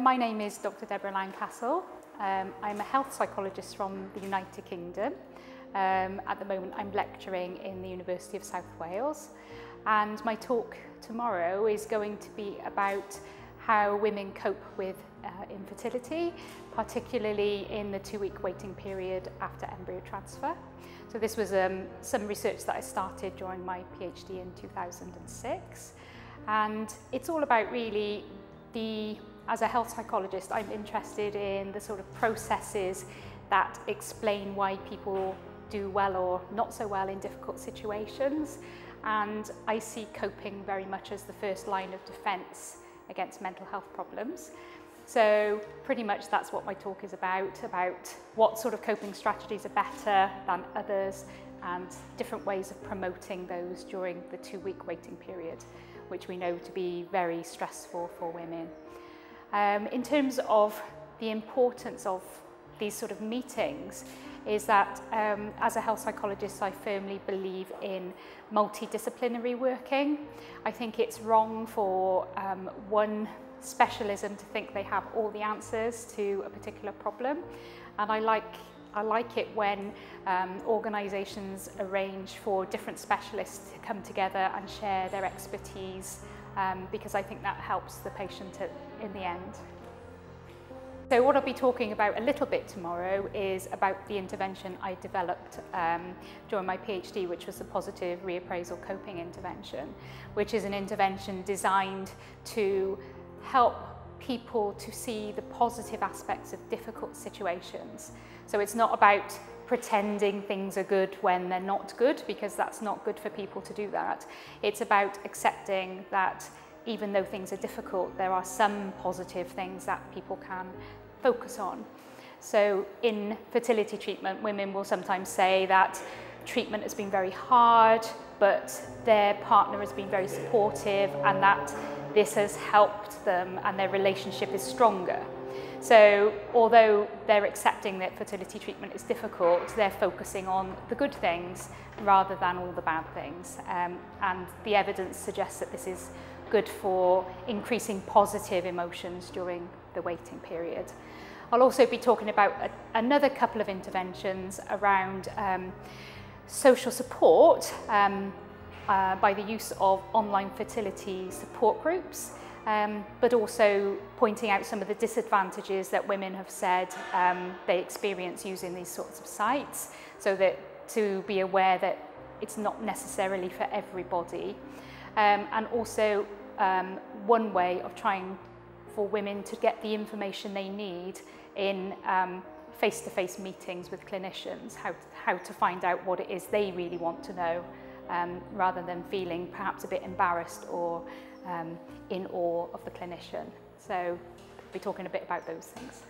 My name is Dr. Deborah Lancastle. I'm a health psychologist from the United Kingdom. At the moment I'm lecturing in the University of South Wales, and my talk tomorrow is going to be about how women cope with infertility, particularly in the 2-week waiting period after embryo transfer. So this was some research that I started during my PhD in 2006, and it's all about really as a health psychologist, I'm interested in the sort of processes that explain why people do well or not so well in difficult situations, and I see coping very much as the first line of defence against mental health problems. So pretty much that's what my talk is about what sort of coping strategies are better than others and different ways of promoting those during the 2-week waiting period, which we know to be very stressful for women. In terms of the importance of these sort of meetings is that as a health psychologist, I firmly believe in multidisciplinary working. I think it's wrong for one specialism to think they have all the answers to a particular problem, and I like it when organisations arrange for different specialists to come together and share their expertise, because I think that helps the patient in the end. So what I'll be talking about a little bit tomorrow is about the intervention I developed during my PhD, which was the positive reappraisal coping intervention, which is an intervention designed to help people to see the positive aspects of difficult situations. So it's not about pretending things are good when they're not good, because that's not good for people to do that. It's about accepting that even though things are difficult, there are some positive things that people can focus on. So in fertility treatment, women will sometimes say that treatment has been very hard, but their partner has been very supportive and that this has helped them and their relationship is stronger. So although they're accepting that fertility treatment is difficult, they're focusing on the good things rather than all the bad things. And the evidence suggests that this is good for increasing positive emotions during the waiting period. I'll also be talking about another couple of interventions around social support by the use of online fertility support groups, but also pointing out some of the disadvantages that women have said they experience using these sorts of sites, so that to be aware that it's not necessarily for everybody. And also one way of trying for women to get the information they need in face-to-face meetings with clinicians, how to find out what it is they really want to know, rather than feeling perhaps a bit embarrassed or in awe of the clinician. So we'll be talking a bit about those things.